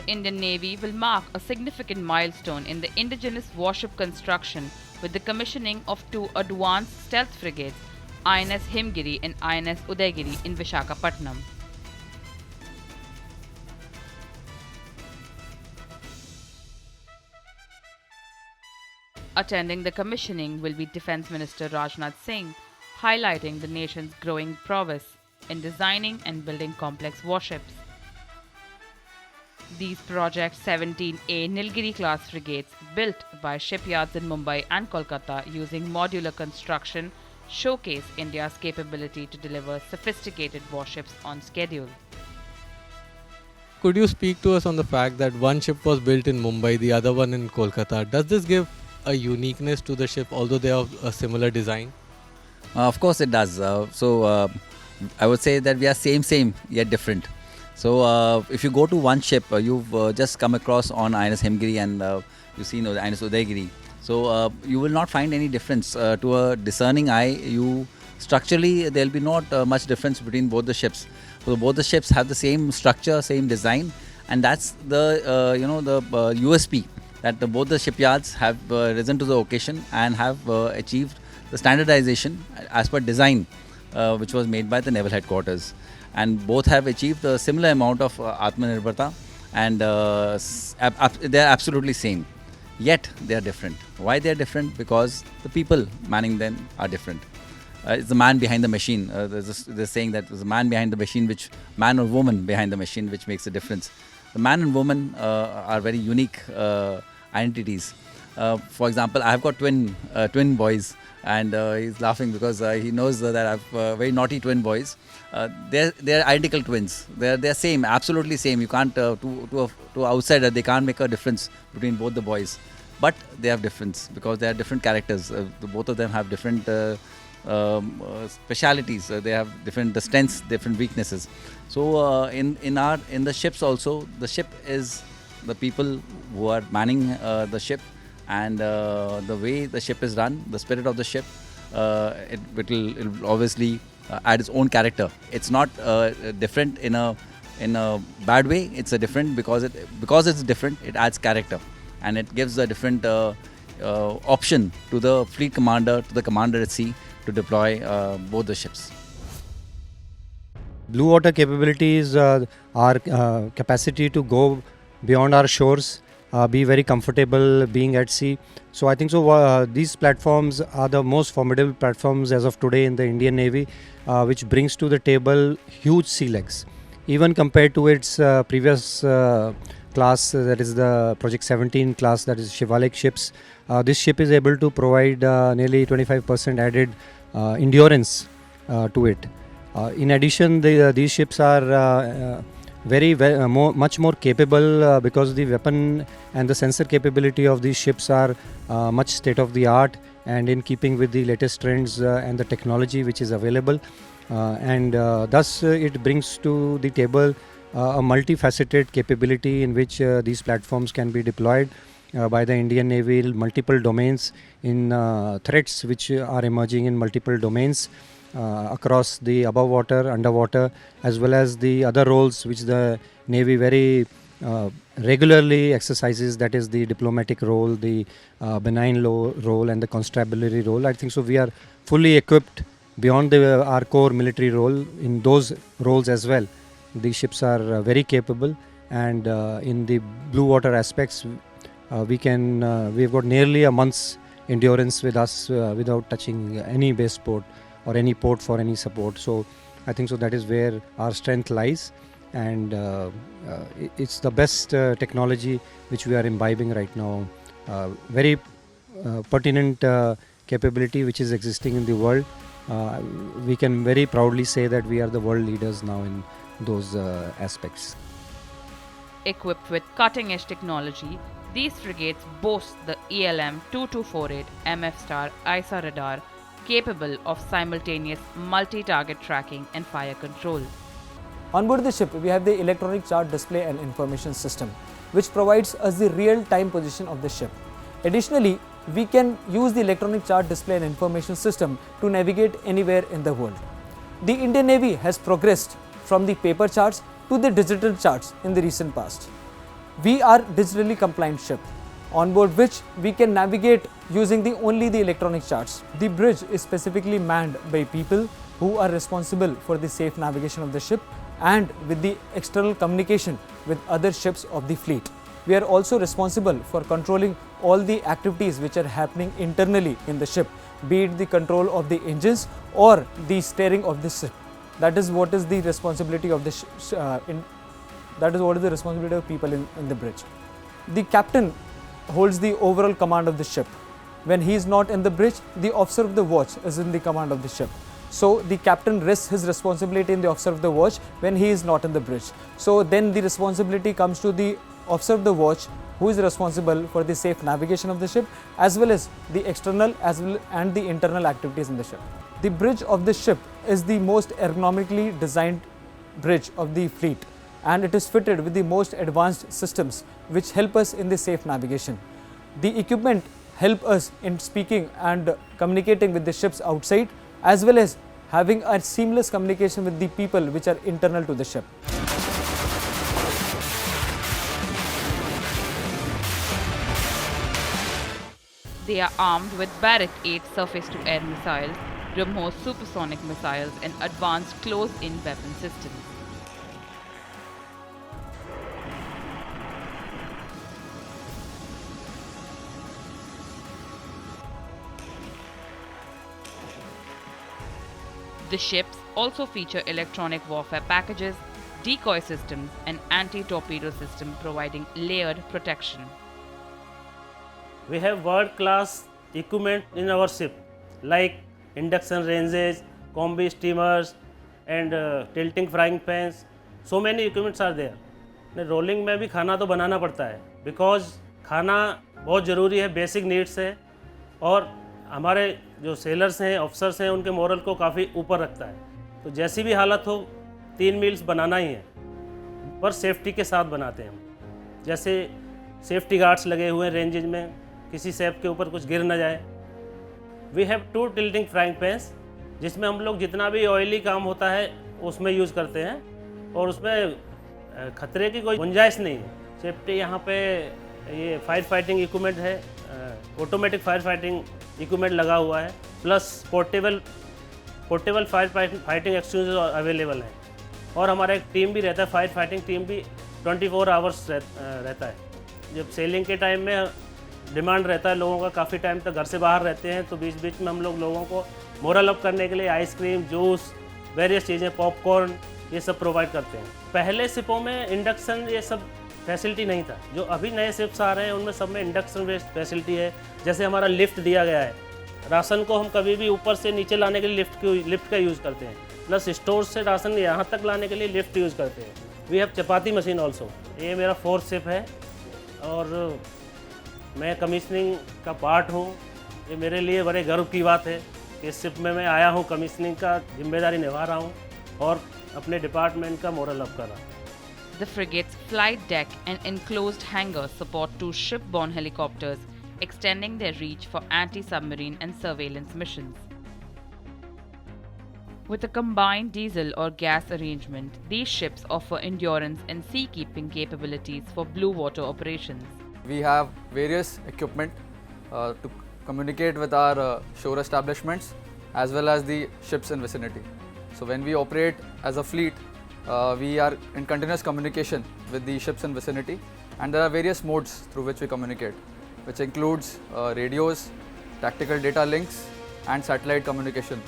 The Indian Navy will mark a significant milestone in the indigenous warship construction with the commissioning of two advanced stealth frigates, INS Himgiri and INS Udaygiri in Visakhapatnam. Attending the commissioning will be Defence Minister Rajnath Singh, highlighting the nation's growing prowess in designing and building complex warships. These Project 17A Nilgiri-class frigates, built by shipyards in Mumbai and Kolkata using modular construction, showcase India's capability to deliver sophisticated warships on schedule. Could you speak to us on the fact that one ship was built in Mumbai, the other one in Kolkata? Does this give a uniqueness to the ship, although they have a similar design? Of course it does. I would say that we are same yet different. So if you go to one ship, you've just come across on INS Himgiri and you've seen INS Udaygiri. So you will not find any difference. To a discerning eye, structurally there will be not much difference between both the ships. So both the ships have the same structure, same design, and that's the USP that both the shipyards have risen to the occasion and have achieved the standardization as per design which was made by the naval headquarters, and both have achieved a similar amount of Aatmanirbhar, and they are absolutely same, yet they are different. Why they are different? Because the people manning them are different. It's the man behind the machine. They're saying that it's the man behind the machine, man or woman behind the machine, which makes a difference. The man and woman are very unique identities. For example, I have got twin boys, and he's laughing because he knows that I have very naughty twin boys. They're identical twins. They're same, absolutely same. You can't to outsider they can't make a difference between both the boys, but they have difference because they are different characters. Both of them have different specialities. They have different strengths, different weaknesses. So in the ships also, the ship is the people who are manning the ship, and the way the ship is run, the spirit of the ship, it will obviously add its own character. It's not different in a bad way. It's a different because it's different. It adds character, and it gives a different option to the fleet commander, to the commander at sea, to deploy both the ships. Blue water capabilities, our capacity to go beyond our shores, be very comfortable being at sea. So I think these platforms are the most formidable platforms as of today in the Indian Navy, which brings to the table huge sea legs. Even compared to its previous class, that is the Project 17 class, that is Shivalik ships, this ship is able to provide nearly 25% added endurance to it. In addition, these ships are much more capable because the weapon and the sensor capability of these ships are much state of the art and in keeping with the latest trends and the technology which is available, and thus it brings to the table a multifaceted capability in which these platforms can be deployed by the Indian Navy in multiple domains, in threats which are emerging in multiple domains across the above water, underwater, as well as the other roles which the Navy very regularly exercises, that is the diplomatic role, the benign role, and the constabulary role. I think so we are fully equipped beyond our core military role in those roles as well. These ships are very capable, and in the blue water aspects, we've got nearly a month's endurance with us without touching any base port or any port for any support. So I think so that is where our strength lies, and it's the best technology which we are imbibing right now. Very pertinent capability which is existing in the world. We can very proudly say that we are the world leaders now in those aspects. Equipped with cutting-edge technology, these frigates boast the ELM 2248 MF Star ISA radar, capable of simultaneous multi-target tracking and fire control. On board the ship, we have the electronic chart display and information system, which provides us the real-time position of the ship. Additionally, we can use the electronic chart display and information system to navigate anywhere in the world. The Indian Navy has progressed from the paper charts to the digital charts in the recent past. We are digitally compliant ship, on board which we can navigate using only the electronic charts. The bridge is specifically manned by people who are responsible for the safe navigation of the ship and with the external communication with other ships of the fleet. We are also responsible for controlling all the activities which are happening internally in the ship, be it the control of the engines or the steering of the ship. That is what is the responsibility of the that is what is the responsibility of people in the bridge. The captain holds the overall command of the ship. When he is not in the bridge, the officer of the watch is in the command of the ship. So the captain rests his responsibility in the officer of the watch when he is not in the bridge. So then the responsibility comes to the officer of the watch, who is responsible for the safe navigation of the ship as well as the external and the internal activities in the ship. The bridge of the ship is the most ergonomically designed bridge of the fleet, and it is fitted with the most advanced systems which help us in the safe navigation. The equipment help us in speaking and communicating with the ships outside, as well as having a seamless communication with the people which are internal to the ship. They are armed with Bharat 8 surface-to-air missiles, BrahMos supersonic missiles, and advanced close-in weapon systems. The ships also feature electronic warfare packages, decoy systems, and anti-torpedo system providing layered protection. We have world-class equipment in our ship like induction ranges, combi steamers and tilting frying pans. So many equipments are there. Rolling में भी खाना तो बनाना पड़ता है, because खाना बहुत ज़रूरी है, बेसिक नीड्स है और हमारे जो सेलर्स हैं, ऑफिसर्स हैं, उनके मोरल को काफ़ी ऊपर रखता है. तो जैसी भी हालत हो 3 मील्स बनाना ही है, पर सेफ्टी के साथ बनाते हैं हम. जैसे सेफ्टी गार्ड्स लगे हुए हैं रेंजेज में, किसी शेफ के ऊपर कुछ गिर ना जाए. वी हैव 2 टिल्टिंग फ्राइंग पैंस जिसमें हम लोग जितना भी ऑयली काम होता है उसमें यूज़ करते हैं और उसमें खतरे की कोई गुंजाइश नहीं है. सेफ्टी यहाँ पे ये फायर फाइटिंग इक्विपमेंट है, ऑटोमेटिक फायर फाइटिंग इक्विपमेंट लगा हुआ है, plus portable fire fighting extinguisher available है और हमारा एक टीम भी रहता है, फायर फाइटिंग टीम भी 24 आवर्स रहता है. जब सेलिंग के टाइम में डिमांड रहता है लोगों का, काफ़ी टाइम तक घर से बाहर रहते हैं, तो बीच बीच में हम लोग लोगों को मोरल अप करने के लिए आइसक्रीम, जूस, वेरियस चीज़ें, पॉपकॉर्न, ये सब प्रोवाइड करते हैं. पहले शिपों में इंडक्शन ये सब फैसिलिटी नहीं था. जो अभी नए शिप्स आ रहे हैं उनमें सब में इंडक्शन बेस्ड फैसिलिटी है. जैसे हमारा लिफ्ट दिया गया है, राशन को हम कभी भी ऊपर से नीचे लाने के लिए लिफ्ट का यूज़ करते हैं, प्लस स्टोर से राशन यहाँ तक लाने के लिए लिफ्ट यूज़ करते हैं. We have chapati machine also. ये मेरा 4th शिप है और मैं कमीशनिंग का पार्ट हूँ. ये मेरे लिए बड़े गर्व की बात है कि इस शिप में मैं आया हूँ, कमीशनिंग का जिम्मेदारी निभा रहा हूँ और अपने डिपार्टमेंट का मोरल अप कर रहा हूँ. The frigate's flight deck and enclosed hangar support 2 ship-borne helicopters, extending their reach for anti-submarine and surveillance missions. With a combined diesel or gas arrangement, these ships offer endurance and sea-keeping capabilities for blue water operations. We have various equipment to communicate with our shore establishments as well as the ships in vicinity. So when we operate as a fleet, we are in continuous communication with the ships in vicinity, and there are various modes through which we communicate, which includes radios, tactical data links and satellite communication.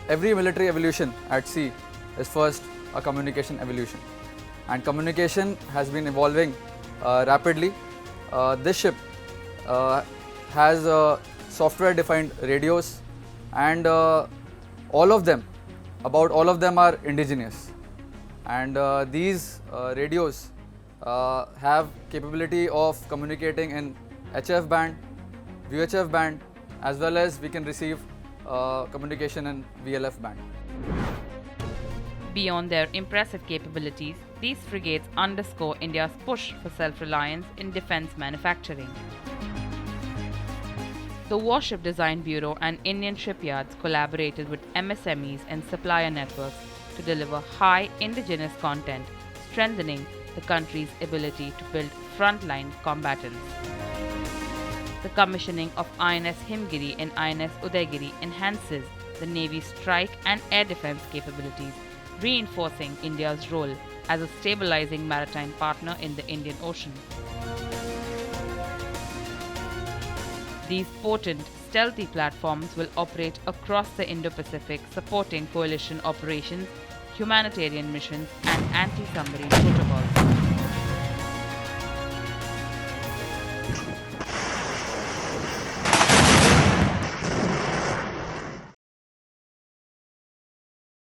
Every military evolution at sea is first a communication evolution, and communication has been evolving rapidly. This ship has software defined radios, and about all of them are indigenous, and these radios have capability of communicating in HF band, VHF band, as well as we can receive communication in VLF band. Beyond their impressive capabilities, these frigates underscore India's push for self-reliance in defense manufacturing. The Warship Design Bureau and Indian shipyards collaborated with MSMEs and supplier networks to deliver high indigenous content, strengthening the country's ability to build frontline combatants. The commissioning of INS Himgiri and INS Udaygiri enhances the Navy's strike and air defense capabilities, reinforcing India's role as a stabilizing maritime partner in the Indian Ocean. These potent, stealthy platforms will operate across the Indo-Pacific, supporting coalition operations, humanitarian missions, and anti-submarine protocols.